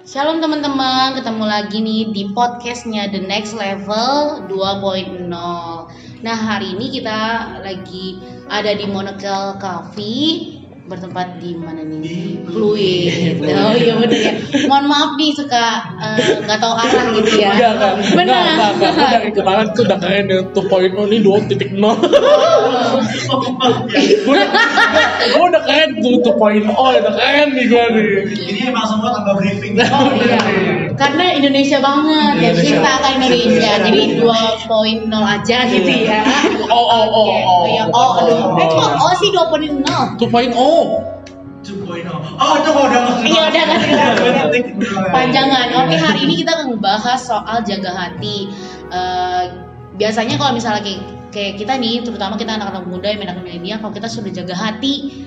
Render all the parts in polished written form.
Shalom teman-teman, ketemu lagi nih di podcastnya The Next Level 2.0. Nah, hari ini kita lagi ada di Monocle Coffee, bertempat di mana nih? Di Fluid. Oh iya bener ya. Mohon maaf nih suka nggak tahu arah gitu ya. Benar. Enggak. Dari kemarin tuh udah kayak 2.0 ini 2.0. Gue udah kayak 2.0 udah kayak nih gue nih. Ini emang semua tambah briefing. Oh iya. Karena Indonesia banget ya, cinta akan Indonesia. Jadi 2.0 aja gitu ya. Iya, aduh. Kok sih 2.0? 2.0. 2.0. Oh, itu udah ngasih. Iya, udah ngasih tahu. Iya. Panjangan. Oke, hari ini kita akan membahas soal jaga hati. Biasanya kalau misalnya kayak kita nih, terutama kita anak-anak muda, anak-anak milenial, kalau kita sudah jaga hati,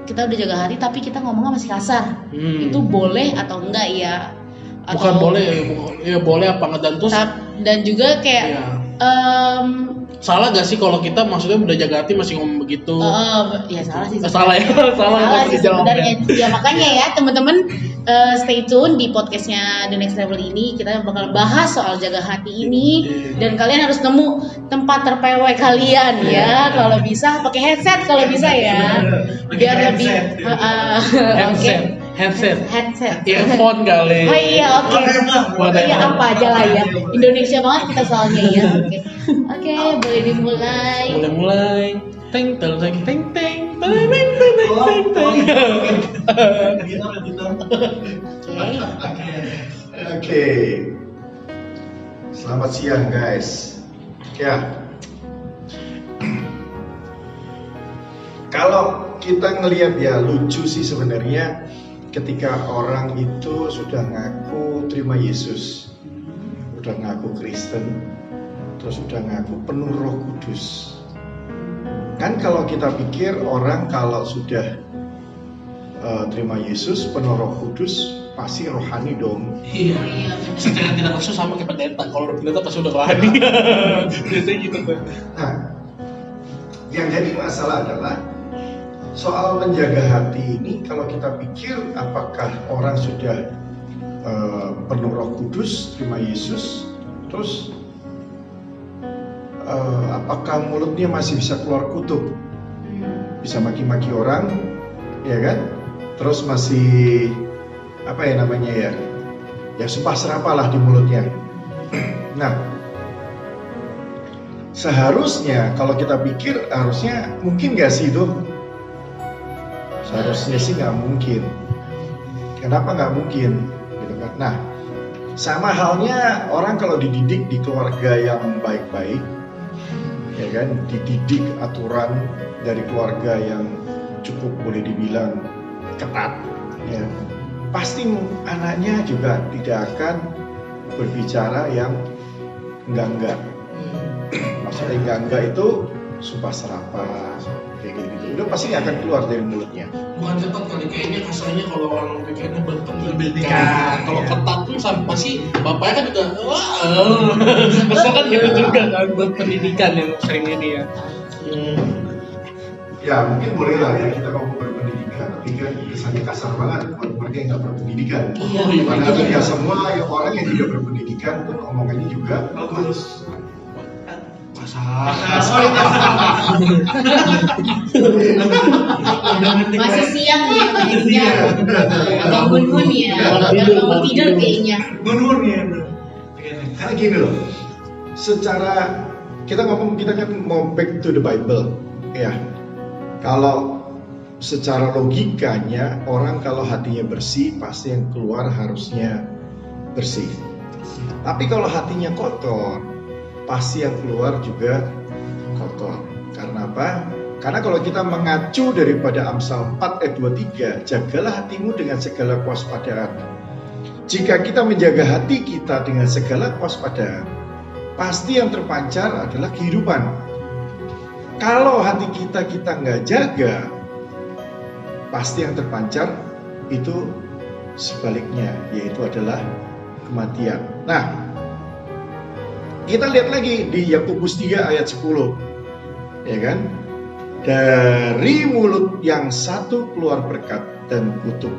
kita udah jaga hati tapi kita ngomongnya masih kasar. Itu boleh atau enggak ya? Bukan boleh ya boleh apa enggak, dan terus dan juga kayak ya. Salah gak sih kalau kita maksudnya udah jaga hati masih ngomong begitu? Ya salah sih. Salah ya, salah sih sebenarnya. Ya makanya ya teman-teman stay tune di podcastnya The Next Level ini. Kita bakal bahas soal jaga hati ini dan kalian harus nemu tempat terpewe kalian ya. Kalau bisa pakai headset kalau bisa ya. Biar lebih headset. Earphone kali. Oh iya oke. Iya apa aja lah ya. Indonesia banget kita soalnya ya. Oke, boleh dimulai. Mulai. Teng teng teng teng teng teng teng. Oke. Selamat siang guys. Ya. Kalau kita ngelihat ya lucu sih sebenarnya ketika orang itu sudah ngaku terima Yesus, udah ngaku Kristen, terus udah ngaku penuh Roh Kudus. Kan kalau kita pikir orang kalau sudah terima Yesus penuh Roh Kudus pasti rohani dong. Iya. Secara tidak langsung sama kayak pendeta. Kalau udah pendeta pasti udah rohani. Biasanya gitu kan. Nah, yang jadi masalah adalah soal menjaga hati ini. Kalau kita pikir apakah orang sudah penuh Roh Kudus terima Yesus, terus apakah mulutnya masih bisa keluar kutub, bisa maki-maki orang, ya kan? Terus masih apa ya namanya ya sumpah serapah lah di mulutnya. Nah, seharusnya kalau kita pikir harusnya mungkin nggak sih itu? Seharusnya sih nggak mungkin. Kenapa nggak mungkin? Gitu kan? Nah, sama halnya orang kalau dididik di keluarga yang baik-baik, ya kan, dididik aturan dari keluarga yang cukup boleh dibilang ketat, ya, pasti anaknya juga tidak akan berbicara yang enggak. Maksudnya enggak itu sumpah serapah kayak gitu. Udah pasti nggak akan keluar dari mulutnya. Bukan ketat kali, kayaknya kasarnya kalau orang kayaknya berpendidikan. Kalau ketat tuh sama sih bapaknya kan juga besar kan gitu juga kan berpendidikan yang sering ini ya. Ya mungkin boleh lah ya kita ngomong berpendidikan, tapi kan kesannya kasar banget buat mereka yang nggak berpendidikan. Karena ya semua yang orang yang tidak berpendidikan pun omongannya juga bagus. Masih siang ya, bangun ya, bangun tidur kayaknya. Karena gini loh, secara kita kan mau back to the Bible, ya. Kalau secara logikanya orang kalau hatinya bersih pasti yang keluar harusnya bersih. Tapi kalau hatinya kotor, pasti yang keluar juga kotor. Karena apa? Karena kalau kita mengacu daripada Amsal 4 ayat 23, jagalah hatimu dengan segala kewaspadaan. Jika kita menjaga hati kita dengan segala kewaspadaan, pasti yang terpancar adalah kehidupan. Kalau hati kita nggak jaga, pasti yang terpancar itu sebaliknya, yaitu adalah kematian. Nah, kita lihat lagi di Yakobus 3 ayat 10, ya kan? Dari mulut yang satu keluar berkat dan kutuk.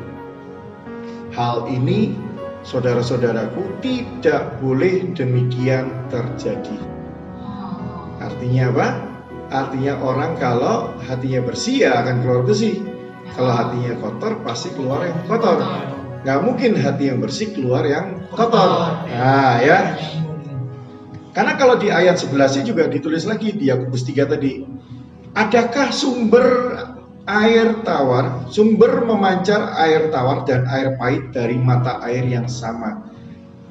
hal ini saudara-saudaraku tidak boleh demikian terjadi. Artinya apa? Artinya orang kalau hatinya bersih ya akan keluar bersih. Kalau hatinya kotor pasti keluar yang kotor. Nggak mungkin hati yang bersih keluar yang kotor. Nah ya. Karena kalau di ayat 11 juga ditulis lagi di Yakobus 3 tadi. Adakah sumber air tawar, sumber memancar air tawar dan air pahit dari mata air yang sama?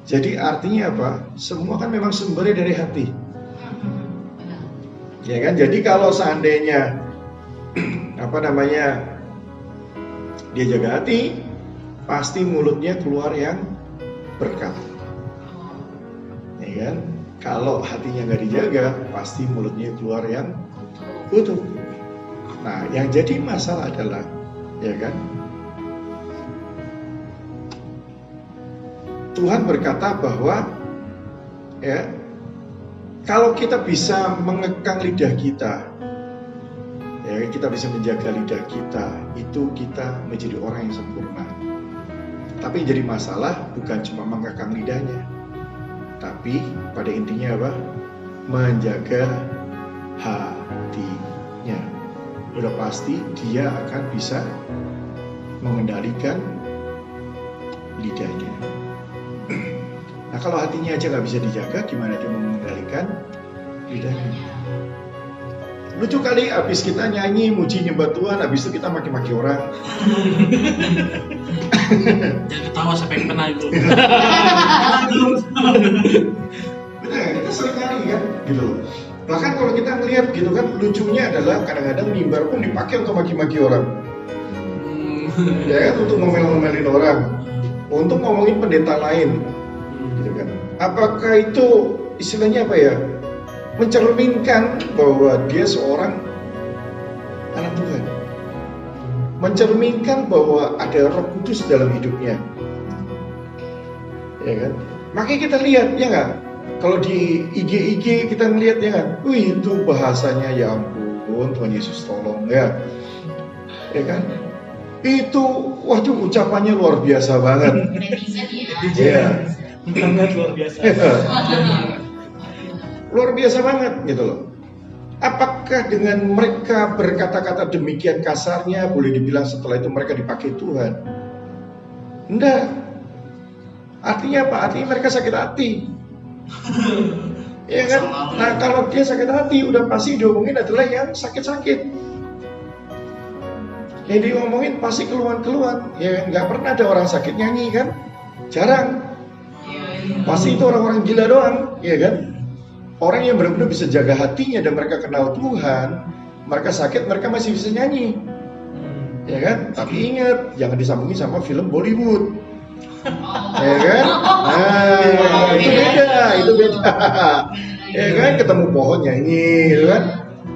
Jadi artinya apa? Semua kan memang sumbernya dari hati. Ya kan? Jadi kalau seandainya dia jaga hati, pasti mulutnya keluar yang berkat. Ya kan? Kalau hatinya nggak dijaga, pasti mulutnya keluar yang kutuk. Nah, yang jadi masalah adalah, ya kan? Tuhan berkata bahwa, ya, kalau kita bisa mengekang lidah kita, ya, kita bisa menjaga lidah kita, itu kita menjadi orang yang sempurna. Tapi yang jadi masalah bukan cuma mengekang lidahnya, tapi pada intinya apa? Menjaga hatinya. Udah pasti dia akan bisa mengendalikan lidahnya. Nah kalau hatinya aja nggak bisa dijaga, gimana dia mau mengendalikan lidahnya? Lucu kali, abis kita nyanyi, muji nyembah Tuhan, abis itu kita maki-maki orang. Jangan ketawa sampai yang kena itu. Benar, kita sering kali kan, gitu. Bahkan kalau kita ngelihat gitu kan, lucunya adalah kadang-kadang mimbar pun dipakai untuk maki-maki orang. Ya kan, untuk ngomel-ngomelin orang, untuk ngomongin pendeta lain, gitu kan. Apakah itu istilahnya apa ya? Mencerminkan bahwa dia seorang anak Tuhan, mencerminkan bahwa ada Roh Kudus dalam hidupnya, ya kan? Makanya kita lihat, ya nggak? Kalau di IG kita ngelihat, ya kan? Wih, itu bahasanya ya ampun, Tuhan Yesus tolong ya kan? Itu, waduh, ucapannya luar biasa banget. Iya, Sangat luar biasa. Luar biasa banget gitu loh. Apakah dengan mereka berkata-kata demikian kasarnya boleh dibilang setelah itu mereka dipakai Tuhan? Enggak. Artinya apa? Artinya mereka sakit hati. Ya kan? Nah kalau dia sakit hati udah pasti diomongin adalah yang sakit-sakit. Yang diomongin pasti keluhan-keluhan. Ya nggak pernah ada orang sakit nyanyi kan? Jarang. Pasti itu orang-orang gila doang, ya kan? Orang yang benar-benar bisa jaga hatinya dan mereka kenal Tuhan, mereka sakit, mereka masih bisa nyanyi, ya kan? Tapi ingat, jangan disambungin sama film Bollywood, ya kan? Nah, itu beda, ya kan? Ketemu pohon nyanyi, gitu kan?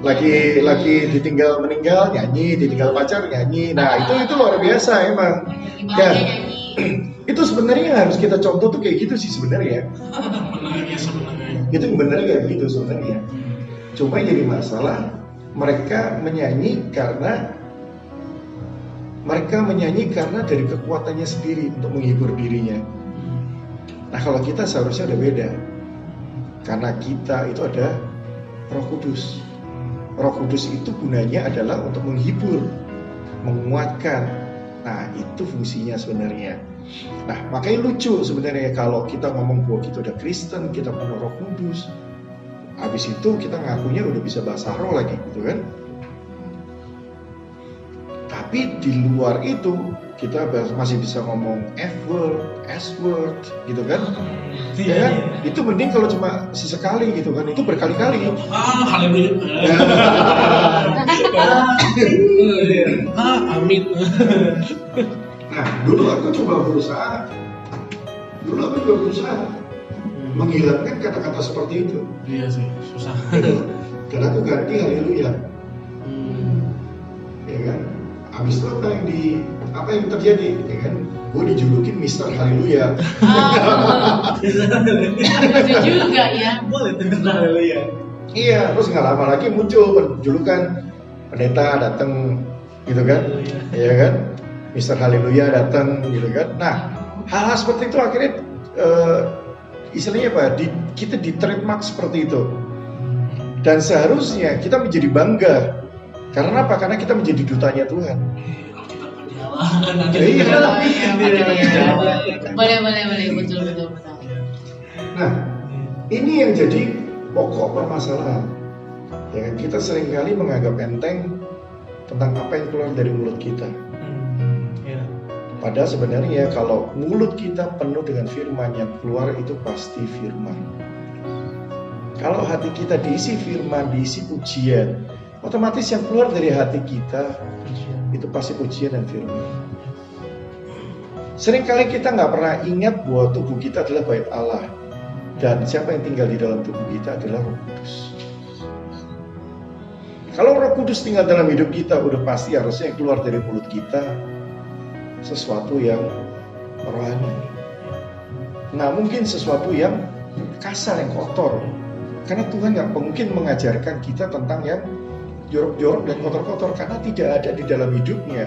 Lagi ditinggal meninggal nyanyi, ditinggal pacar nyanyi. Nah itu luar biasa emang. Ya, itu sebenarnya harus kita contoh tuh kayak gitu sih sebenarnya. Itu benar kayak gitu sebenarnya. Cuma jadi masalah mereka menyanyi karena dari kekuatannya sendiri untuk menghibur dirinya. Nah kalau kita seharusnya udah beda, karena kita itu ada Roh Kudus. Roh Kudus itu gunanya adalah untuk menghibur, menguatkan. Nah itu fungsinya sebenarnya. Nah makanya lucu sebenarnya kalau kita ngomong bahwa kita udah Kristen, kita punya Roh Kudus, habis itu kita ngakunya udah bisa bahasa roh lagi gitu kan. Tapi di luar itu kita masih bisa ngomong F-word, S-word gitu kan. Ya kan? Itu mending kalau cuma sesekali gitu kan, itu berkali-kali. Haleluya. Amin. Nah, dulu aku juga berusaha menghilangkan kata-kata seperti itu. Iya sih, susah. Dan aku ganti haleluya. Ya kan? Habis itu apa yang terjadi? Ya kan? Gue dijulukin Mister Haleluya. Itu juga ya. Boleh tuh haleluya. Iya, terus nggak lama lagi muncul julukan pendeta datang gitu kan? Iya kan? Mister Haleluya datang gitu kan. Nah, hal-hal seperti itu akhirnya istilahnya apa? Kita di trademark seperti itu. Dan seharusnya kita menjadi bangga. Karena apa? Karena kita menjadi dutanya Tuhan. Boleh, betul. Nah, ini yang jadi pokok permasalahan. Ya, kita seringkali menganggap enteng tentang apa yang keluar dari mulut kita. Padahal sebenarnya kalau mulut kita penuh dengan firman, yang keluar itu pasti firman. Kalau hati kita diisi firman, diisi pujian, otomatis yang keluar dari hati kita itu pasti pujian dan firman. Seringkali kita nggak pernah ingat bahwa tubuh kita adalah bait Allah. Dan siapa yang tinggal di dalam tubuh kita adalah Roh Kudus. Kalau Roh Kudus tinggal dalam hidup kita, udah pasti harusnya yang keluar dari mulut kita sesuatu yang rohani. Nggak mungkin sesuatu yang kasar, yang kotor. Karena Tuhan nggak mungkin mengajarkan kita tentang yang jorok-jorok dan kotor-kotor, karena tidak ada di dalam hidupnya.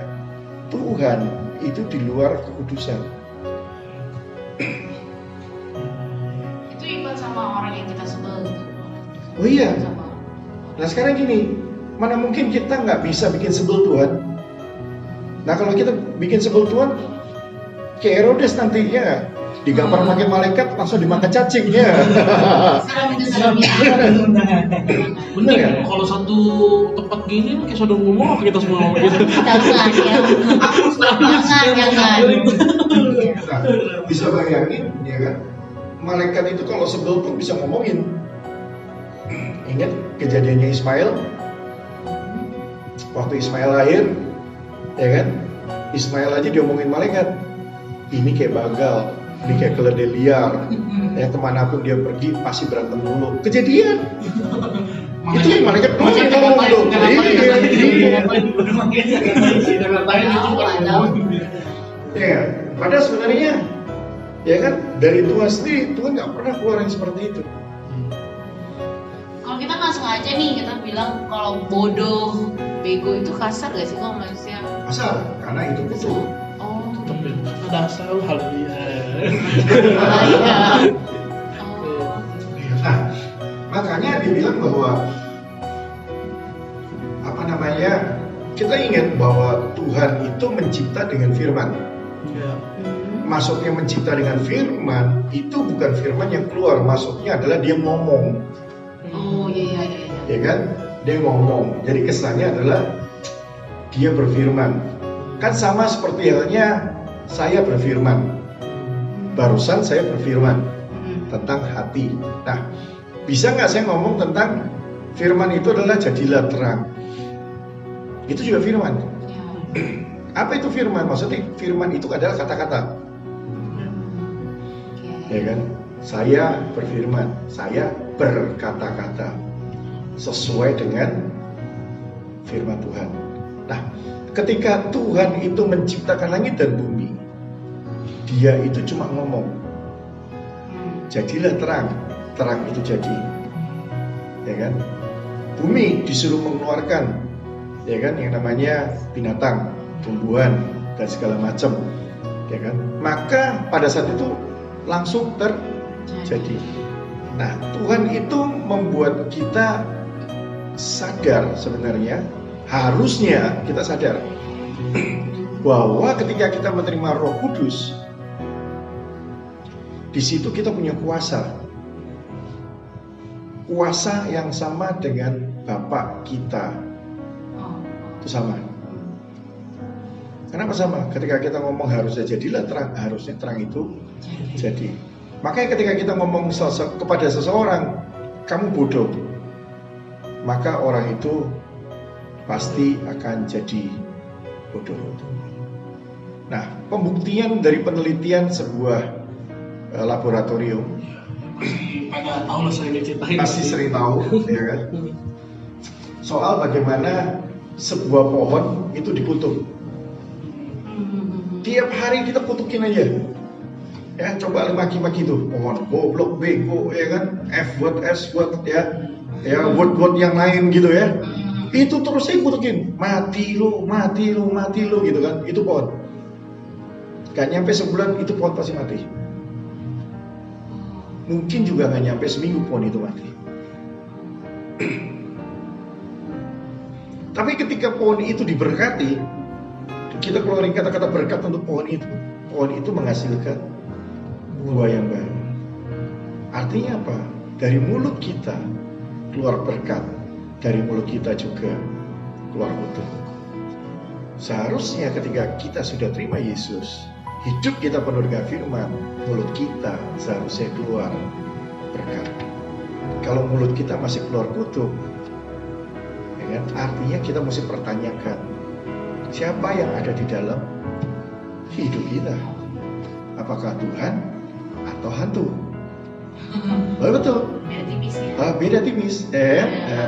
Tuhan itu di luar kekudusan. Itu ibarat sama orang yang kita sebel gitu. Oh iya. Nah sekarang gini, mana mungkin kita nggak bisa bikin sebel Tuhan? Nah kalau kita bikin sebel Tuhan, kayak Herodes nantinya digambar pakai malaikat langsung dimakan cacingnya. Bener ya? Kalau satu tempat gini kayak Sodom Gomora kita semua ngomong gitu. Jangan. Nah, bisa bayangin ya kan? Malaikat itu kalau sebel pun bisa ngomongin. Ingat kejadiannya Ismail? Waktu Ismail lahir, ya kan? Ismail aja diomongin malaikat. Ini kayak bagal, ini kayak keledai liar. Ya kemanapun dia pergi pasti berantem dulu. Kejadian. Itu yang malaikat ngomong dulu. Ya, padahal sebenarnya ya kan dari Tuhan sendiri, Tuhan nggak pernah keluar yang seperti itu. Kalau kita nggak sengaja nih, kita bilang kalau bodoh, bego itu kasar gak sih kalau manusia? Kasar, karena itu betul. Oh. Ada asal haleluya. Iya. Oh. Nah, makanya dibilang bahwa kita ingat bahwa Tuhan itu mencipta dengan firman. Maksudnya mencipta dengan firman itu bukan firman yang keluar, maksudnya adalah dia ngomong. Oh iya. Ya kan? Dia ngomong. Jadi kesannya adalah dia berfirman. Kan sama seperti halnya saya berfirman. Barusan saya berfirman tentang hati. Nah, bisa nggak saya ngomong tentang firman itu adalah jadilah terang? Itu juga firman. Apa itu firman? Maksudnya firman itu adalah kata-kata. Ya kan? Saya berfirman, saya berkata-kata sesuai dengan firman Tuhan. Nah, ketika Tuhan itu menciptakan langit dan bumi, Dia itu cuma ngomong, jadilah terang, terang itu jadi. Ya kan? Bumi disuruh mengeluarkan, ya kan, yang namanya binatang, tumbuhan dan segala macam, ya kan? Maka pada saat itu langsung terjadi. Nah, Tuhan itu membuat kita sadar sebenarnya, harusnya kita sadar bahwa ketika kita menerima Roh Kudus, di situ kita punya kuasa. Kuasa yang sama dengan Bapa kita. Itu sama. Kenapa sama? Ketika kita ngomong harusnya jadilah terang, harusnya terang itu jadi. Makanya ketika kita ngomong kepada seseorang, kamu bodoh, maka orang itu pasti akan jadi bodoh. Nah, pembuktian dari penelitian sebuah laboratorium, pasti sering tahu, ya kan? Soal bagaimana sebuah pohon itu dikutuk. Tiap hari kita kutukin aja. Ya, coba maki-maki tuh pohon, goblok, bego, ya kan? F word, S word, ya word-word yang lain gitu ya. Itu terus saya kutukin, mati lu gitu kan. Itu pohon. Gak nyampe sebulan itu pohon pasti mati. Mungkin juga gak nyampe seminggu pohon itu mati. Tapi ketika pohon itu diberkati, kita keluarin kata-kata berkat untuk pohon itu menghasilkan buah yang baru. Artinya apa? Dari mulut kita keluar berkat, dari mulut kita juga keluar kutuk. Seharusnya ketika kita sudah terima Yesus, hidup kita penuh dengan firman, mulut kita seharusnya keluar berkat. Kalau mulut kita masih keluar kutuk, ya kan? Artinya kita mesti pertanyakan, siapa yang ada di dalam hidup kita? Apakah Tuhan atau hantu? Oh, betul. Beda tipis ya. Beda tipis.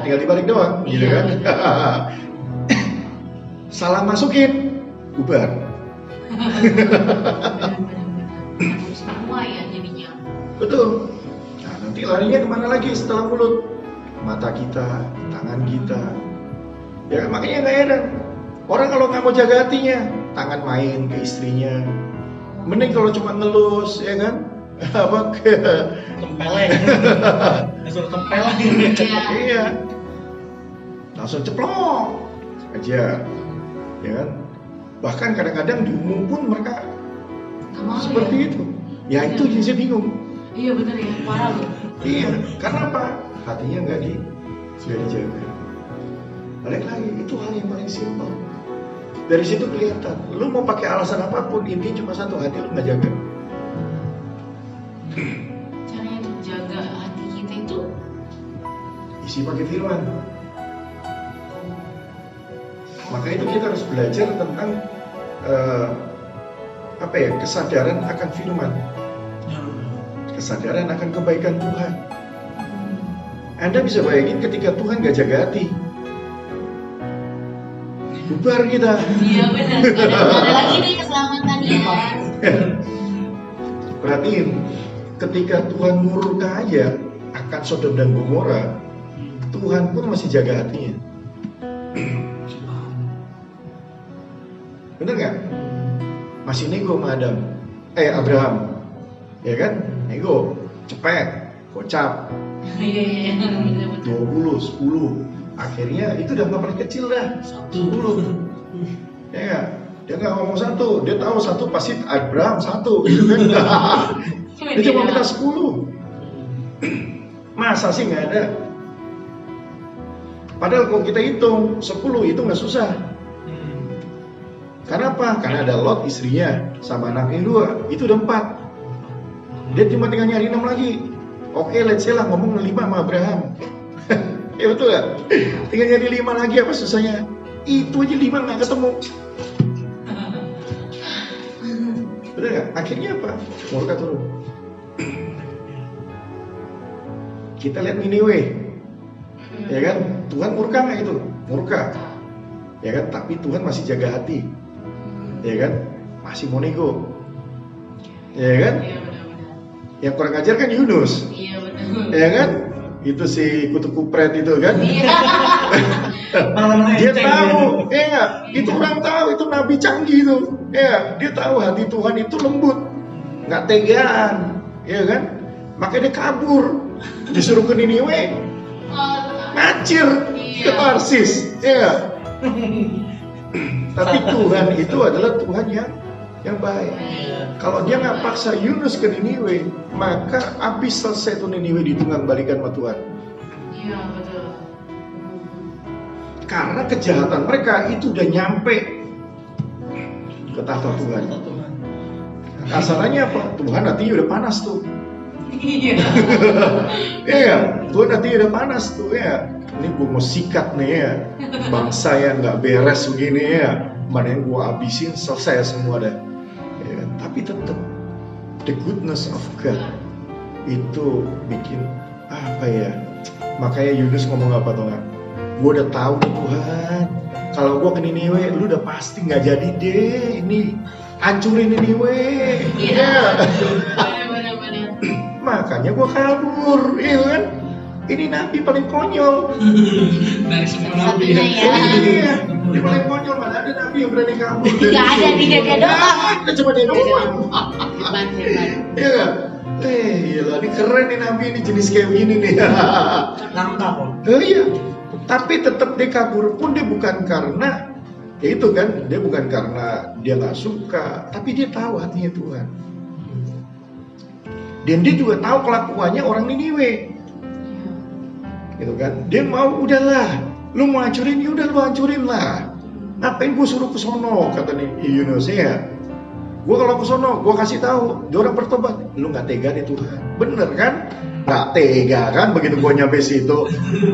Tinggal dibalik doang, gitu kan? Salah masukin, bubar. Benar-benar. Harus semua ya jadinya. Betul. Nah, nanti larinya kemana lagi setelah mulut? Mata kita, tangan kita. Ya makanya nggak heran. Orang kalau nggak mau jaga hatinya, tangan main ke istrinya. Mending kalau cuma ngelus, ya kan? Apa ke Tempeleng. Langsung tempeleng. iya. Langsung ceplok aja. Ya kan? Bahkan kadang-kadang di umum pun mereka seperti itu. Ya itu yang saya bingung. Iya benar ya, parah loh. Iya, karena apa? Hatinya nggak dijaga. Balik lagi, itu hal yang paling simpel. Dari situ kelihatan, lu mau pakai alasan apapun, intinya cuma satu, hati lu nggak jaga. Caranya untuk jaga hati kita itu Isi pakai firman. Maka itu kita harus belajar tentang kesadaran akan firman, kesadaran akan kebaikan Tuhan. Anda bisa bayangin ketika Tuhan gak jaga hati, bubar kita. iya benar. Ada lagi nih keselamatan ya. Perhatiin, ketika Tuhan murka aja akan Sodom dan Gomora, Tuhan pun masih jaga hatinya. Bener nggak? Masih nego sama Abraham, ya kan? Nego, cepet, gocap, Iya benar. 20, 10. Akhirnya itu udah nggak pernah kecil dah, 10. Ya nggak? Dia nggak ngomong 1, dia tahu 1 pasti Abraham 1, gitu kan? Dia cuma minta 10. Masa sih nggak ada? Padahal kalau kita hitung 10 itu nggak susah. Karena apa? Karena ada Lot istrinya sama anaknya 2, itu udah 4. Dia cuma tinggal nyari 6 lagi. Oke, let's say lah ngomong 5 sama Abraham. Ya betul gak? Tinggal nyari 5 lagi, apa susahnya? Itu aja 5 nggak ketemu. Betul gak? Akhirnya apa? Murka turun. Kita lihat Niniwe, ya kan? Tuhan murka nggak itu? Murka, ya kan? Tapi Tuhan masih jaga hati, ya kan? Masih mau nego, ya kan? Iya benar. Yang kurang ajar kan Yunus, Iya benar. ya kan? Itu si kutu kupret itu kan? Iya. Dia tahu, ya nggak? Itu orang tahu, itu nabi canggih itu, ya. Dia tahu hati Tuhan itu lembut, nggak tegaan, ya kan? Makanya dia kabur, disuruh ke Niniwe, ngacir ke Tarsis, ya. Tapi Tuhan itu adalah Tuhan yang baik. Kalau dia nggak paksa Yunus ke Niniwe, maka habis selesai tuh Niniwe ditunggang balikan sama Tuhan. Iya betul. Karena kejahatan mereka itu udah nyampe ke tahta Tuhan. Kasarannya apa? Tuhan hatinya udah panas tuh. Iya. Iya, Tuhan hatinya udah panas tuh ya. Ini gue mau sikat nih ya, bangsa yang nggak beres begini ya, mana yang gue habisin, selesai semua dah. Ya, tapi tetap the goodness of God itu bikin apa ya? Makanya Yunus ngomong apa tuh nggak? Gue udah tahu nih Tuhan, kalau gue ke Niniwe, lu udah pasti nggak jadi deh. Ini hancurin Niniwe. Iya. Benar. Makanya gue kabur, iya kan? ini nabi paling konyol. Dari semua nabi. Satunya ya. Iya, dia paling konyol, mana ada nabi yang berani kabur. Gak ada, dia doang. Ada cuma dia doang. Hebat. Iya nggak? Gila, ini keren nih nabi ini jenis kayak gini nih. Langka kok. Iya, tapi tetap dia kabur pun dia bukan karena ya itu kan, dia bukan karena dia nggak suka, tapi dia tahu hatinya Tuhan. Dan dia juga tahu kelakuannya orang Niniwe, gitu kan? Dia mau udahlah, lu mau hancurin, ya udah lu hancurin lah. Ngapain gue suruh ke sono, kata nih Yunus ya. Gue kalau ke sono, gue kasih tahu, dia orang bertobat. Lu nggak tega nih Tuhan, bener kan? Nggak tega kan? Begitu gue nyampe situ,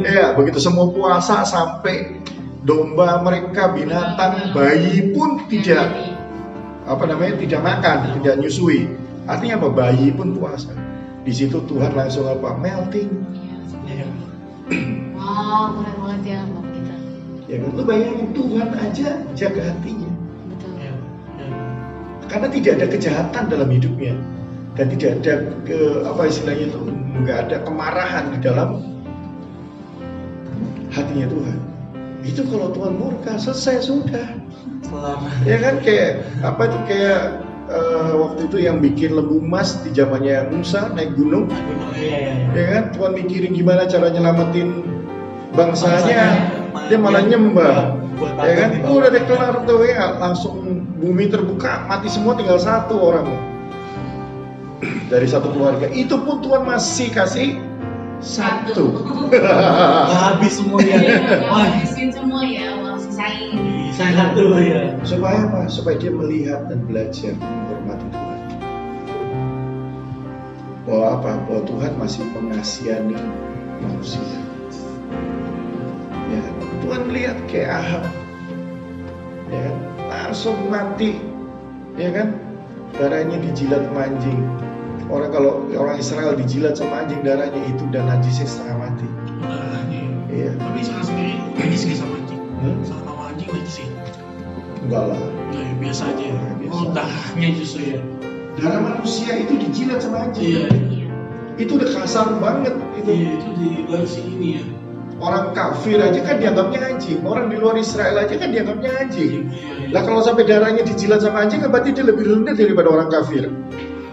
ya begitu semua puasa sampai domba mereka, binatang, bayi pun tidak tidak makan, tidak nyusui. Artinya apa? Bayi pun puasa. Di situ Tuhan langsung apa? Melting. Wow, keren banget ya Bapak kita. Ya kan? Lu bayangin Tuhan aja jaga hatinya. Betul. Karena tidak ada kejahatan dalam hidupnya dan tidak ada istilahnya itu, nggak ada kemarahan di dalam hatinya Tuhan. Itu kalau Tuhan murka selesai sudah. Ya kan kayak waktu itu yang bikin lembu emas di zamannya Musa naik gunung. Ya kan Tuhan mikirin gimana cara nyelamatin bangsanya, dia malah nyembah. Ya kan udah kelar tuh ya, langsung bumi terbuka, mati semua, tinggal satu orang dari satu keluarga. Itu pun Tuhan masih kasih satu. Habis semuanya. Habisin semua ya, wah sisain. Saya satu ya. Supaya apa? Supaya dia melihat dan belajar menghormati Tuhan. Bahwa Tuhan masih mengasihani manusia. Ya, Tuhan melihat kayak Ahab, ya kan, langsung mati, ya kan, darahnya dijilat sama anjing. Kalau orang Israel dijilat sama anjing, darahnya itu dan najisnya setengah mati. Iya. Tapi Israel sendiri najis gak sama anjing? Sama anjing najis sih? Enggak lah. Ya, biasa aja. Biasa. Oh, darahnya justru ya. Darah manusia itu dijilat sama anjing. Iya. Itu udah kasar banget itu. Iya, itu di versi ini ya. Orang kafir aja kan dianggapnya anjing. Orang di luar Israel aja kan dianggapnya anjing. Iya. Lah kalau sampai darahnya dijilat sama anjing, kan berarti dia lebih rendah daripada orang kafir.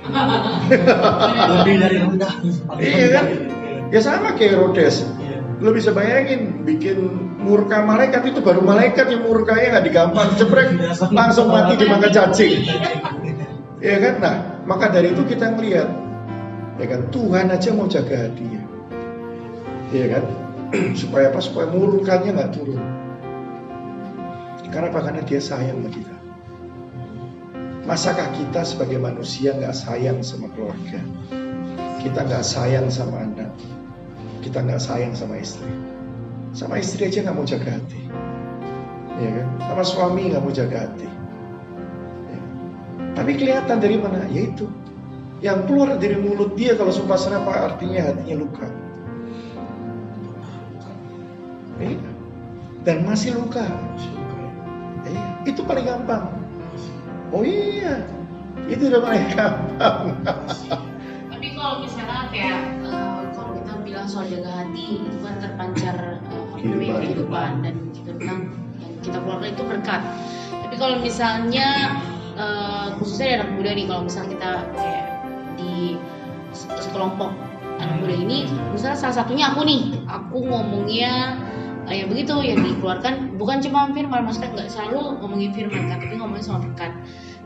Lebih dari rendah. Iya kan? Ya sama kayak Herodes. Lo bisa bayangin bikin murka malaikat, itu baru malaikat yang murkanya nggak digampang, ceprek langsung mati dimakan cacing. Ya kan? Nah, maka dari itu kita ngelihat, ya kan, Tuhan aja mau jaga hatinya. Ya kan? Supaya apa? Supaya murkanya nggak turun. Karena apa? Karena dia sayang sama kita. Masakah kita sebagai manusia nggak sayang sama keluarga? Kita nggak sayang sama anak? Kita nggak sayang sama istri? Sama istri aja nggak mau jaga hati, ya kan? Sama suami nggak mau jaga hati. Ya. Tapi kelihatan dari mana? Yaitu yang keluar dari mulut dia kalau sumpah serapah, artinya hatinya luka. Dan masih luka. Itu paling gampang. Oh iya, itu udah paling gampang. Tapi kalau misalnya kayak kalau kita bilang soal jaga hati, itu kan terpancar kehidupan dan kita bilang yang kita keluarkan itu berkat. Tapi kalau misalnya khususnya di anak muda nih, kalau misalnya kita kayak di sekelompok anak muda ini, misalnya salah satunya aku ngomongnya ya begitu, yang dikeluarkan bukan cuma firman, maksudnya nggak selalu ngomongin firman kan, tapi ngomongin soal berkat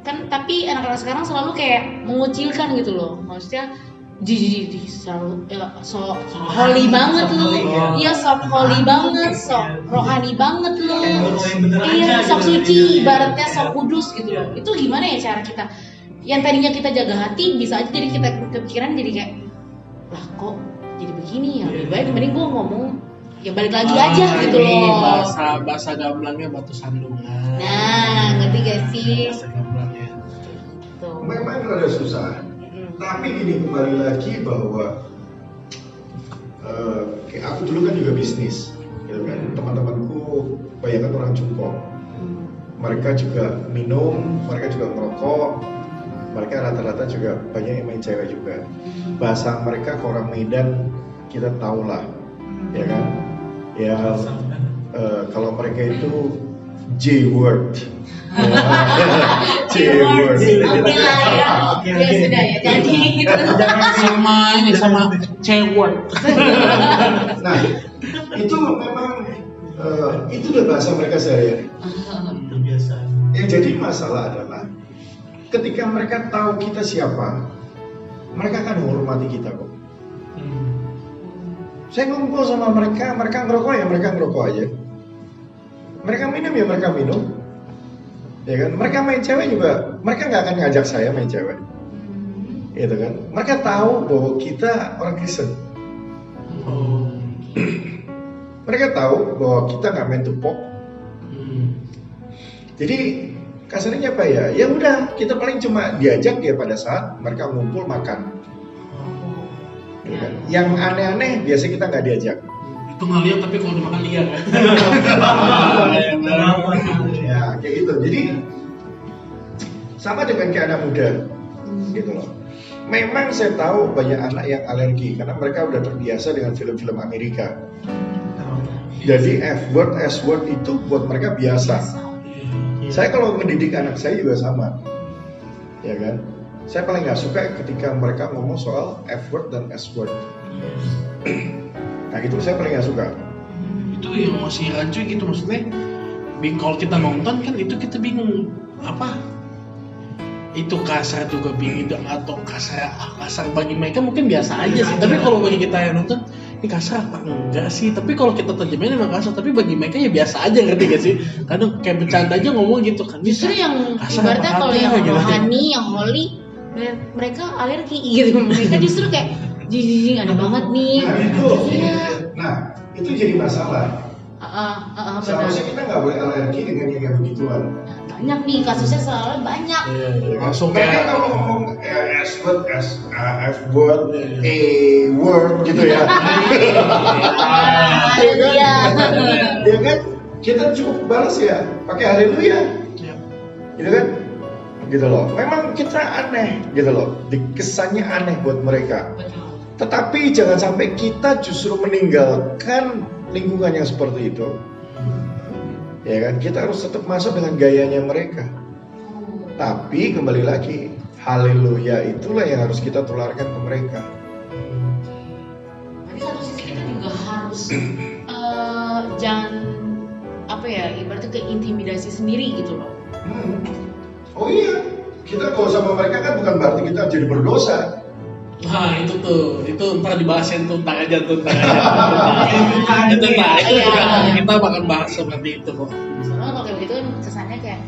kan. Tapi anak-anak sekarang selalu kayak mengucilkan gitu loh, maksudnya selalu so holy banget lu, iya sok holy banget, sok rohani banget lu, iya sok suci, ibaratnya sok kudus gitu loh. Itu gimana ya cara kita yang tadinya kita jaga hati, bisa aja jadi kita kepikiran jadi kayak, lah kok jadi begini ya, lebih baik mending gue ngomong ya balik lagi aja gitu loh. Bahasa gamblangnya batu sandungan. Nah, ngerti gak sih? Bahasa gamblangnya. Tuh. Memang rada susah. Tapi ini kembali lagi bahwa kayak aku dulu kan juga bisnis, gitu kan. Teman-temanku banyak orang jungkok. Mereka juga minum, mereka juga merokok. Mereka rata-rata juga banyak yang main cewek juga. Bahasa mereka ke orang Medan kita tahu lah. ya kan? Ya kalau mereka itu J-word. J-word. Oke lah ya. Ya sudah ya. Jadi gitu. sama C-word. Nah, itu memang itu udah bahasa mereka sehari-hari. Terbiasa. Yang jadi masalah adalah ketika mereka tahu kita siapa, mereka akan menghormati kita kok. Saya ngumpul sama mereka ngerokok ya mereka ngerokok aja. Mereka minum ya mereka minum. Ya kan? Mereka main cewek juga, mereka nggak akan ngajak saya main cewek. Gitu kan? Mereka tahu bahwa kita orang Kristen. Mereka tahu bahwa kita nggak main tupok. Jadi kasarnya apa ya? Ya udah, kita paling cuma diajak ya pada saat mereka ngumpul makan. Gitu kan? Yang aneh-aneh biasanya kita nggak diajak. Itu nggak lihat tapi kalau udah makan lihat. Ya kayak gitu. Jadi sama dengan kayak anak muda, gitu loh. Memang saya tahu banyak anak yang alergi karena mereka udah terbiasa dengan film-film Amerika. Jadi F-word, S-word itu buat mereka biasa. Saya kalau mendidik anak saya juga sama, ya kan. Saya paling nggak suka ketika mereka ngomong soal F-word dan S-word. Nah itu saya paling nggak suka. Itu yang masih rancu gitu maksudnya. Kalau kita nonton kan itu kita bingung apa? Itu kasar juga bingung atau kasar bagi mereka mungkin biasa aja sih. Tapi kalau bagi kita yang nonton ini kasar apa enggak sih? Tapi kalau kita terjemahin emang kasar. Tapi bagi mereka ya biasa aja, ngerti gak sih? Kadang kayak bercanda aja ngomong gitu kan. Justru yang ibaratnya kalau yang rohani, yang holy, mereka alergi gitu. Mereka justru kayak jijik aneh banget nih. Nah itu jadi masalah. Seharusnya kita nggak boleh alergi dengan yang kayak begituan. Banyak nih kasusnya soalnya banyak. Langsung Mereka kayak kalau ngomong S-word, F-word, A-word gitu ya. Iya. Ya kan? Kita cukup balas ya, pakai haleluya. Gitu kan? Gitu loh. Memang kita aneh gitu loh. Kesannya aneh buat mereka. Tetapi jangan sampai kita justru meninggalkan lingkungan yang seperti itu. Ya kan, kita harus tetap masuk dengan gayanya mereka. Tapi kembali lagi, haleluya itulah yang harus kita tularkan ke mereka. Tapi satu sisi kita juga harus jangan apa ya, ibaratnya keintimidasi sendiri gitu loh. Oh iya, kita kalau sama mereka kan bukan berarti kita jadi berdosa. Nah itu ntar dibahasin tuh ntar aja. Itu kita bakal bahas seperti itu kok. Soalnya kalau kayak begitu kan kesannya kayak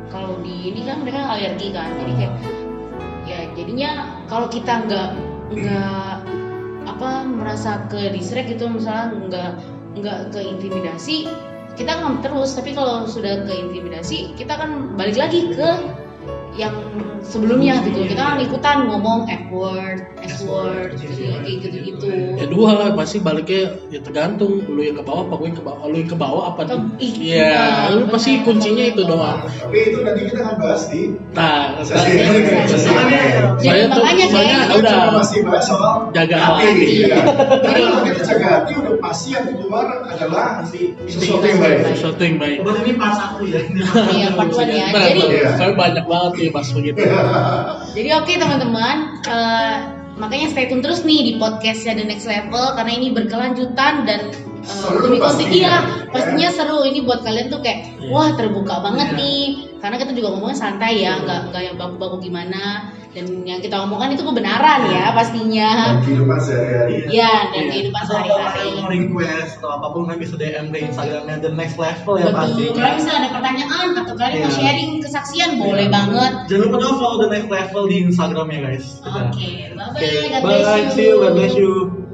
kalau di ini kan mereka alergi kan, jadi kayak ya jadinya kalau kita nggak merasa ke distract gitu, misalnya nggak ke intimidasi, kita akan terus. Tapi kalau sudah ke intimidasi, kita akan balik lagi ke yang sebelumnya gitu. Kita kan ikutan ngomong F-word, S-word, kayak gitu-gitu. Ya dua, pasti baliknya ya tergantung lu yang ke bawah apa gue yang ke bawah. Lu yang ke bawah apa tuh? Iya, lu pasti kuncinya itu doang. Tapi itu nanti kita akan bahas di Jadi makanya udah masih bahas soal jaga hati. Tapi kalau kita jaga hati udah pasti yang keluar adalah sesuatu yang baik. Sesuatu yang baik. Berarti ini pas aku ya. Iya, part 1 ya. Jadi saya banyak banget nih pas begitu. Jadi oke teman-teman, makanya stay tune terus nih di podcastnya The Next Level karena ini berkelanjutan dan seru pastinya. Pastinya seru. Ini buat kalian tuh kayak wah terbuka banget nih, karena kita juga ngomongnya santai ya, nggak yang baku-baku gimana, dan yang kita omongkan itu kebenaran ya pastinya. Dan kehidupan sehari-hari. Iya, dan kehidupan sehari-hari. Kalau mau request atau apapun kalian bisa DM ke Instagramnya The Next Level ya pasti. Betul. Kalau misalnya ada pertanyaan atau kalian mau sharing kesaksian boleh banget. Jangan lupa dong follow The Next Level di Instagram ya guys. Oke, bye-bye. Okay, God bless bye. you. See you. God bless you.